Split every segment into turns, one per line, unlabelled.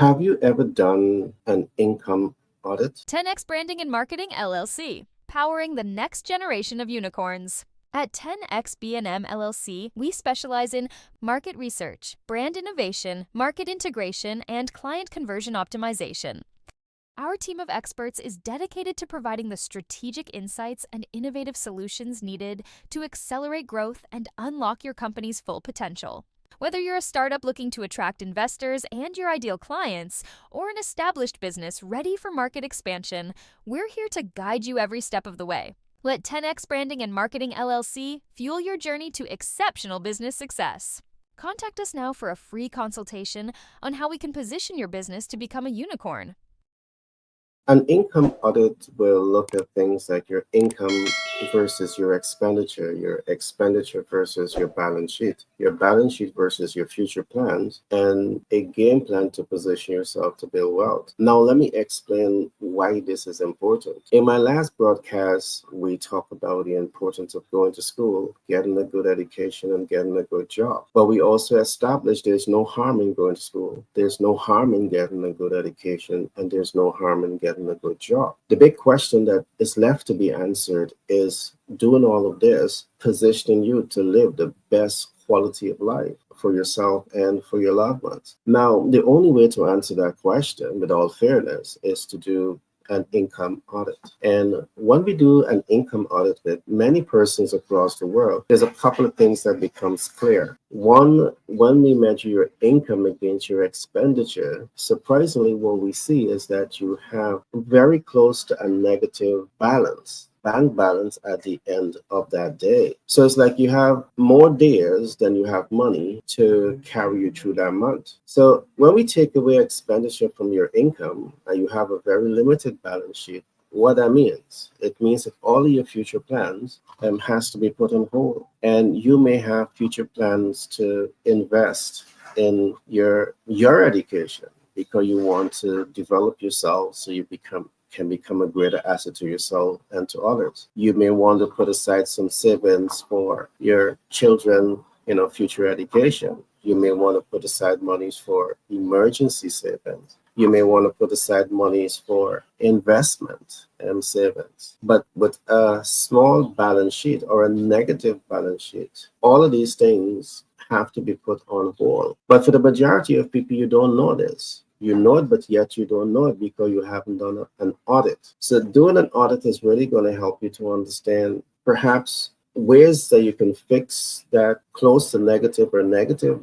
Have you ever done an income audit?
10x Branding and Marketing LLC, powering the next generation of unicorns. At 10x B&M LLC, we specialize in market research, brand innovation, market integration, and client conversion optimization. Our team of experts is dedicated to providing the strategic insights and innovative solutions needed to accelerate growth and unlock your company's full potential. Whether you're a startup looking to attract investors and your ideal clients, or an established business ready for market expansion, we're here to guide you every step of the way. Let 10x Branding and Marketing LLC fuel your journey to exceptional business success. Contact us now for a free consultation on how we can position your business to become a unicorn.
An income audit will look at things like your income versus your expenditure versus your balance sheet versus your future plans, and a game plan to position yourself to build wealth. Now, let me explain why this is important. In my last broadcast, we talked about the importance of going to school, getting a good education, and getting a good job. But we also established there's no harm in going to school, there's no harm in getting a good education, and there's no harm in getting a good job. The big question that is left to be answered is, doing all of this positioning you to live the best quality of life for yourself and for your loved ones? Now, the only way to answer that question, with all fairness, is to do an income audit. And when we do an income audit with many persons across the world, there's a couple of things that becomes clear. One, when we measure your income against your expenditure, surprisingly, what we see is that you have very close to a negative bank balance at the end of that day. So it's like you have more days than you have money to carry you through that month. So when we take away expenditure from your income and you have a very limited balance sheet, what that means, it means that all of your future plans has to be put on hold. And you may have future plans to invest in your education because you want to develop yourself so you can become a greater asset to yourself and to others. You may want to put aside some savings for your children, future education. You may want to put aside monies for emergency savings. You may want to put aside monies for investment and savings. But with a small balance sheet or a negative balance sheet, all of these things have to be put on hold. But for the majority of people, you don't know this. You know it, but yet you don't know it because you haven't done an audit. So doing an audit is really going to help you to understand perhaps ways that you can fix that close to negative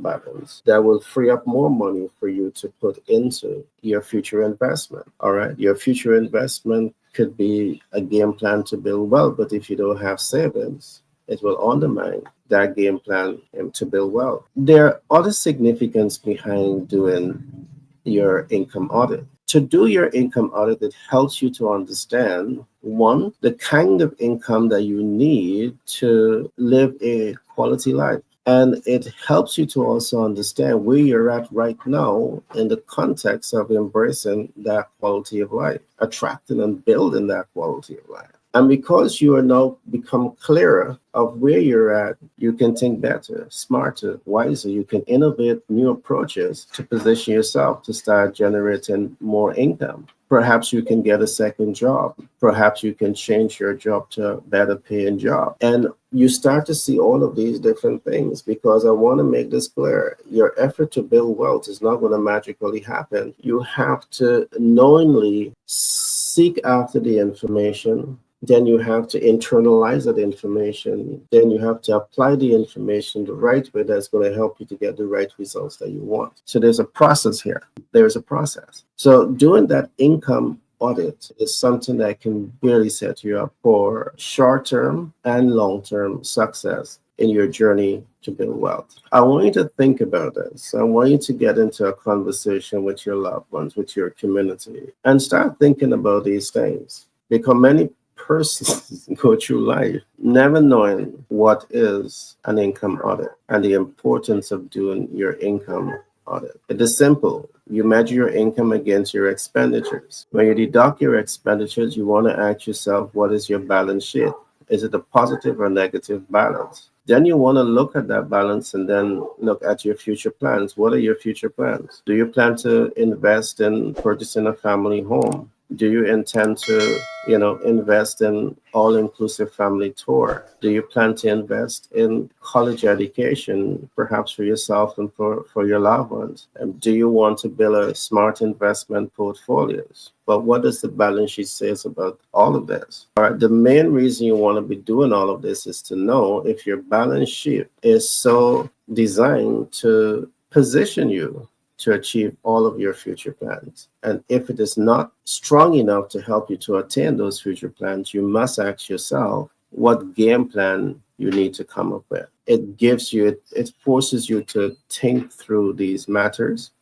balance that will free up more money for you to put into your future investment. All right. Your future investment could be a game plan to build wealth, but if you don't have savings, it will undermine that game plan to build wealth. There are other significance behind doing your income audit. To do your income audit, it helps you to understand, one, the kind of income that you need to live a quality life. And it helps you to also understand where you're at right now in the context of embracing that quality of life, attracting and building that quality of life. And because you are now become clearer of where you're at, you can think better, smarter, wiser. You can innovate new approaches to position yourself to start generating more income. Perhaps you can get a second job. Perhaps you can change your job to a better paying job. And you start to see all of these different things, because I want to make this clear. Your effort to build wealth is not going to magically happen. You have to knowingly seek after the information. Then you have to internalize that information. Then you have to apply the information the right way that's going to help you to get the right results that you want. So there's a process here. There's a process. So doing that income audit is something that can really set you up for short-term and long-term success in your journey to build wealth. I want you to think about this. I want you to get into a conversation with your loved ones, with your community, and start thinking about these things. Because many persons go through life never knowing what is an income audit and the importance of doing your income audit. It is simple. You measure your income against your expenditures. When you deduct your expenditures, you want to ask yourself, what is your balance sheet? Is it a positive or negative balance? Then you want to look at that balance and then look at your future plans. What are your future plans? Do you plan to invest in purchasing a family home? Do you intend to, invest in all-inclusive family tour? Do you plan to invest in college education, perhaps for yourself and for your loved ones? And do you want to build a smart investment portfolios? But what does the balance sheet says about all of this? All right, the main reason you want to be doing all of this is to know if your balance sheet is so designed to position you to achieve all of your future plans. And if it is not strong enough to help you to attain those future plans, you must ask yourself what game plan you need to come up with. It forces you to think through these matters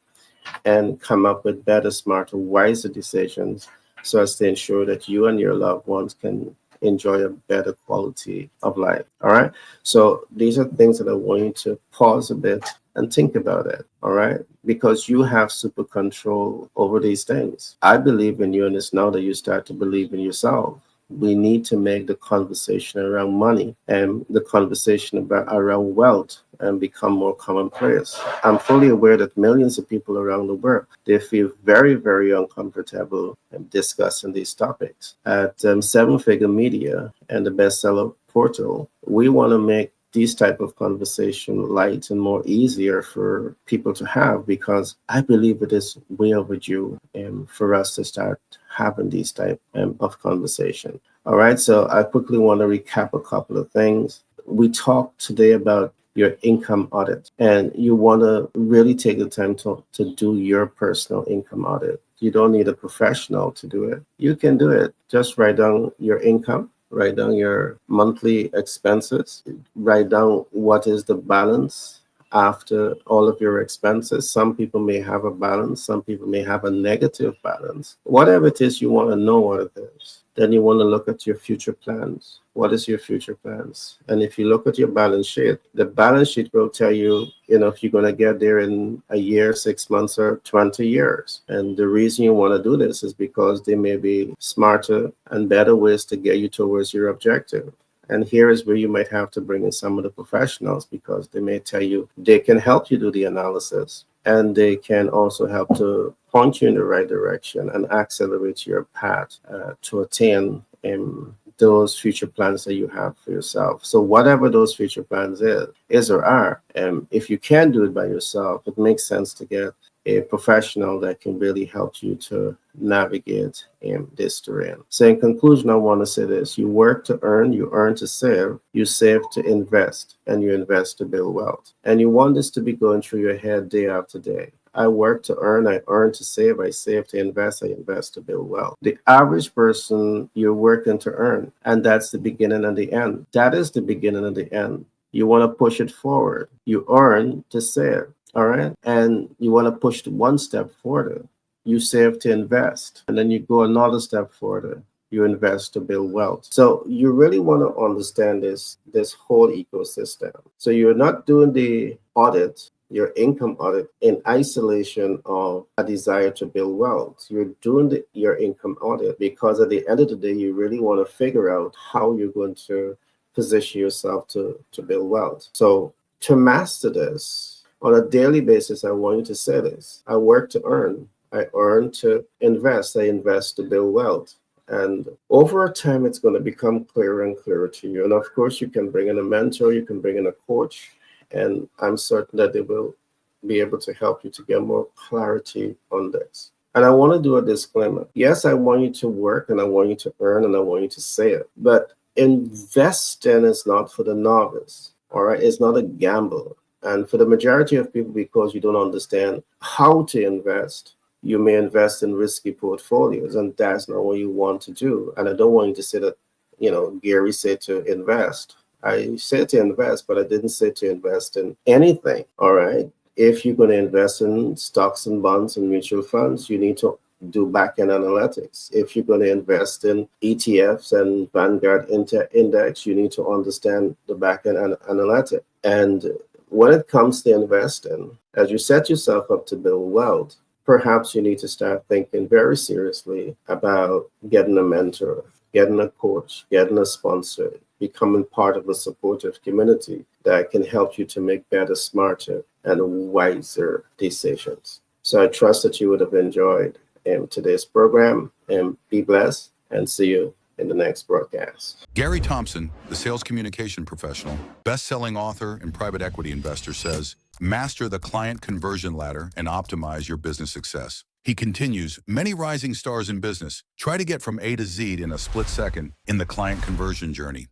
and come up with better, smarter, wiser decisions so as to ensure that you and your loved ones can enjoy a better quality of life. All right. So these are things that I want you to pause a bit and think about it. All right. Because you have super control over these things. I believe in you, and it's now that you start to believe in yourself. We need to make the conversation around money and the conversation around wealth and become more commonplace. I'm fully aware that millions of people around the world, they feel very, very uncomfortable discussing these topics. At Seven Figure Media and the Bestseller Portal, we want to make these type of conversation light and more easier for people to have, because I believe it is way overdue for us to start having these type of conversation. All right, so I quickly want to recap a couple of things. We talked today about your income audit, and you want to really take the time to do your personal income audit. You don't need a professional to do it. You can do it. Just write down your income, write down your monthly expenses, write down what is the balance after all of your expenses. Some people may have a balance, some people may have a negative balance. Whatever it is, you want to know what it is. Then you want to look at your future plans. What is your future plans? And if you look at your balance sheet, the balance sheet will tell you, if you're going to get there in a year, 6 months, or 20 years. And the reason you want to do this is because there may be smarter and better ways to get you towards your objective. And here is where you might have to bring in some of the professionals, because they may tell you they can help you do the analysis, and they can also help to point you in the right direction and accelerate your path to attain those future plans that you have for yourself. So whatever those future plans is or are, if you can do it by yourself, it makes sense to get a professional that can really help you to navigate this terrain. So in conclusion, I want to say this: you work to earn, you earn to save, you save to invest, and you invest to build wealth. And you want this to be going through your head day after day. I work to earn, I earn to save, I save to invest, I invest to build wealth. The average person, you're working to earn, and that's the beginning and the end. That is the beginning and the end. You want to push it forward. You earn to save, all right? And you want to push it one step further. You save to invest, and then you go another step further. You invest to build wealth. So you really want to understand this whole ecosystem. So you're not doing the audit, your income audit, in isolation of a desire to build wealth. You're doing your income audit because at the end of the day, you really want to figure out how you're going to position yourself to build wealth. So to master this on a daily basis, I want you to say this: I work to earn, I earn to invest, I invest to build wealth. And over time, it's going to become clearer and clearer to you. And of course, you can bring in a mentor, you can bring in a coach, and I'm certain that they will be able to help you to get more clarity on this. And I want to do a disclaimer. Yes, I want you to work, and I want you to earn, and I want you to save. But investing is not for the novice, all right? It's not a gamble. And for the majority of people, because you don't understand how to invest, you may invest in risky portfolios, and that's not what you want to do. And I don't want you to say that, Gary said to invest. I said to invest, but I didn't say to invest in anything. All right. If you're going to invest in stocks and bonds and mutual funds, you need to do back-end analytics. If you're going to invest in ETFs and Vanguard Index, you need to understand the back-end analytics. And when it comes to investing, as you set yourself up to build wealth, perhaps you need to start thinking very seriously about getting a mentor, getting a coach, getting a sponsor, becoming part of a supportive community that can help you to make better, smarter, and wiser decisions. So I trust that you would have enjoyed today's program, and be blessed, and see you in the next broadcast.
Gary Thompson, the sales communication professional, best-selling author and private equity investor, says, master the client conversion ladder and optimize your business success. He continues, many rising stars in business try to get from A to Z in a split second in the client conversion journey.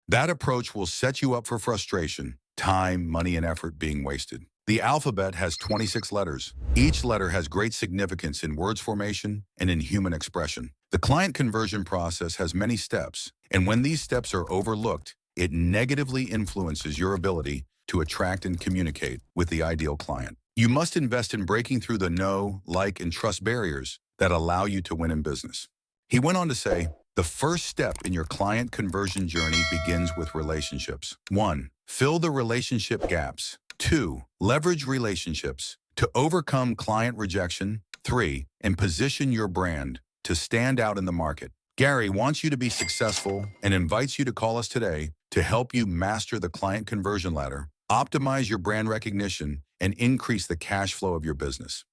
That approach will set you up for frustration, time, money, and effort being wasted. The alphabet has 26 letters. Each letter has great significance in words formation and in human expression. The client conversion process has many steps, and when these steps are overlooked, it negatively influences your ability to attract and communicate with the ideal client. You must invest in breaking through the know, like, and trust barriers that allow you to win in business. He went on to say, the first step in your client conversion journey begins with relationships. 1. Fill the relationship gaps. 2. Leverage relationships to overcome client rejection. 3. And position your brand to stand out in the market. Gary wants you to be successful and invites you to call us today to help you master the client conversion ladder, optimize your brand recognition, and increase the cash flow of your business.